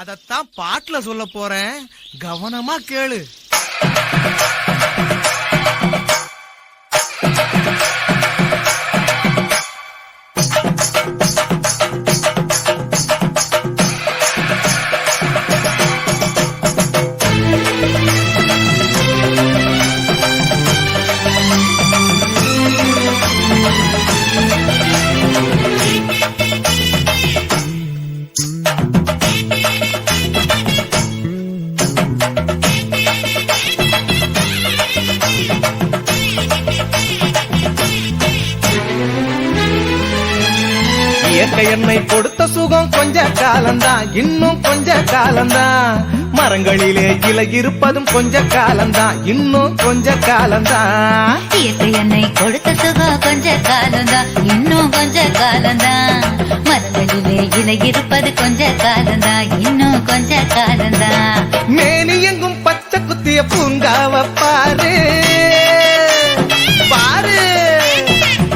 அதத்தான் பாட்டுல சொல்ல போறேன், கவனமா கேளு. இயற்கை என்னை கொடுத்த சுகம் கொஞ்ச காலம்தான், இன்னும் கொஞ்ச காலம்தான். மரங்களிலே இலை இருப்பதும் கொஞ்ச காலம்தான், இன்னும் கொஞ்ச காலம்தான். இயற்கை என்னை கொடுத்த சுகம் கொஞ்ச காலம்தான், இன்னும் கொஞ்ச காலம்தான். மரங்களிலே இலை இருப்பது கொஞ்ச காலம்தான், இன்னும் கொஞ்ச காலம்தான். மேனி எங்கும் பச்சை குத்திய பூங்காவ பாரு பாரு,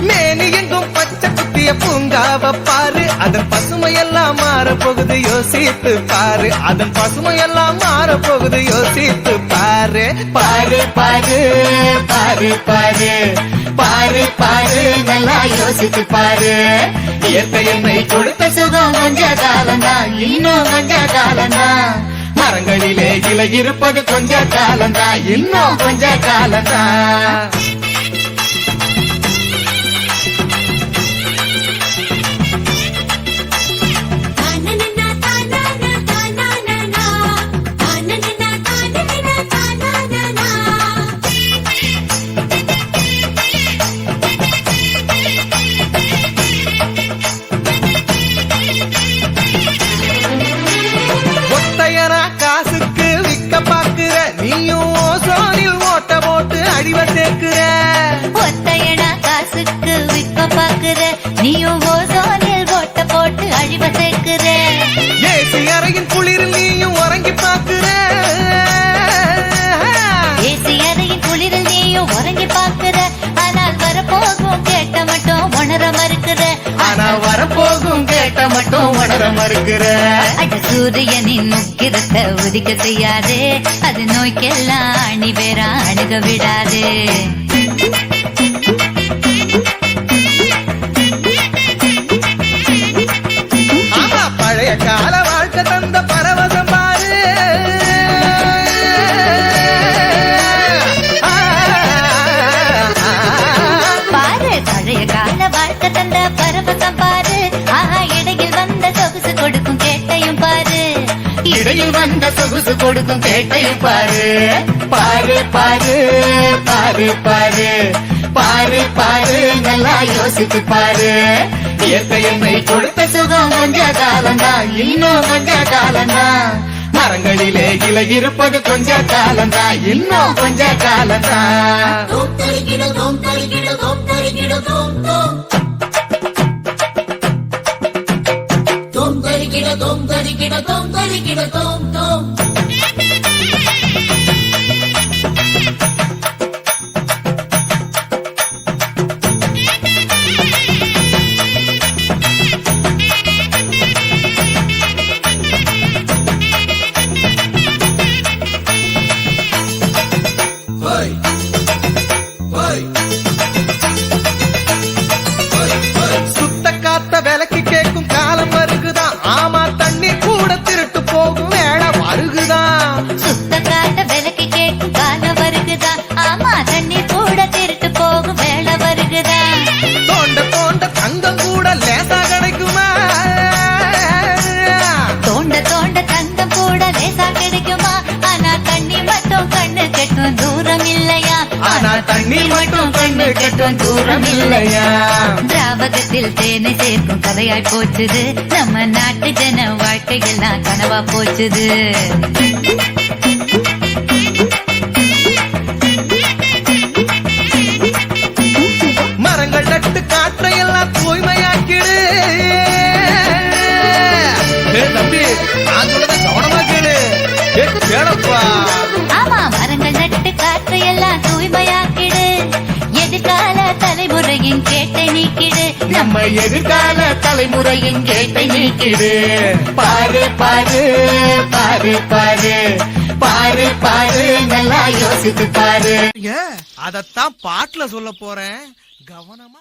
மேனி எங்கும் பச்சை குத்திய பூங்காவ பாரு. அதன் பசுமையெல்லாம் மாற போகுது, யோசித்து பாரு. அதன் பசுமையெல்லாம் மாற போகுது, யோசித்து பாரு. பாரு பாரு பாரு பாரு பாரு பாரு, நல்லா யோசித்து பாரு. இயற்கை என்னை கொடுத்த சுகம் கொஞ்ச காலம்தான், இன்னும் கொஞ்ச காலம்தான். மரங்களிலே இலை இருப்பது கொஞ்ச காலம்தான், இன்னும் கொஞ்ச காலம்தான். காசுக்கு விக்க பாக்குற நீயும் ஓசோனில் ஓட்ட போட்டு அழிவ சேர்க்கிற. ஒத்தையடா காசுக்கு விக்க பாக்குற, நீயும் ஓசோனில் ஓட்ட போட்டு அழிவ சேர்க்கிற. ஏசி அறையின் குளிரில் நீயும் உறங்கி பாக்குற. ஏசி அறையின் குளிரில் நீயும் உறங்கி பாக்குற. ஆனால் வரப்போகும் கேட்ட மட்டும் உணர மறுக்கிற. ஆனா வரப்போகும் கேட்ட மட்டும் உணர மறுக்கிற. அட சூரியனின் முக்கிரத்தை உதிக்க செய்யாது, அது நோய்க்கெல்லாம் அணி பேர அணுக விடாது. ஆமா, பழைய கால வாழ்க்கை தந்த பரவசம் பாரு. பாரு பழைய கால வாழ்க்கை தந்த பரவசம் பாரு. ஆஹா, இடையில் வந்த சொகுசு கொடுக்கும் கேட்டையும் பாரு. இடையில் வந்த சொகுசு கொடுக்கும் கேட்டையும் பாரு. பாரு பாரு பாரு பாரு பாரு பாரு, நல்லா யோசித்து பாரு. இயற்கை என்னை கொடுத்த சுகம் கொஞ்ச காலம்தான், இன்னும் கொஞ்ச காலம்தான். மரங்களிலே இலை இருப்பது கொஞ்ச காலம்தான், இன்னும் கொஞ்ச காலம்தான். சுத்த காத்த விலைக்கு கேட்கும் காலம் வருகுதான். ஆமா, தண்ணி கூட திருட்டு போகும் வேலை வருகுதான். சுத்த காட்ட விலைக்கு கேட்கும் காலம் வருகுதா. ஆமா, தண்ணி கூட திருட்டு போகும் வேலை வருகுதா. தோண்ட தோண்ட தங்கம் கூட லேசா கிடைக்குமா? தோண்ட தோண்ட தங்கம் கூட லேசா கிடைக்குமா? ஆனா தண்ணி மட்டும் கண்ணு கெட்டும் தூரம் இல்லையா? ஆனா தண்ணி மட்டும் கண்ணு கெட்டும் தூரம் இல்லையா? திராவகத்தில் தேனை சேர்க்கும் கதையாய் போச்சுது. நம்ம நாட்டு ஜன வாழ்க்கையெல்லாம் கனவா போச்சுது. மரங்கள் நட்டு காற்றையெல்லாம் தூய்மையாக்கிடு. தம்பி, நான் சொல்றத கவனமா கேளு. கேளப்பா. ஆமா, மரங்கள் நட்டு காற்றையெல்லாம் தூய்மையாக்கிடு. எதிர்கால தலைமுறையின் கேட்டை நீக்கிடு நம்ம எதிர்கால தலைமுறையின் கேட்டை நீக்கிடு பாரு பாரு பாரு பாரு பாரு பாரு நல்லா யோசித்து பாரு. அதத்தான் பாட்டுல சொல்ல போறேன், கவனமா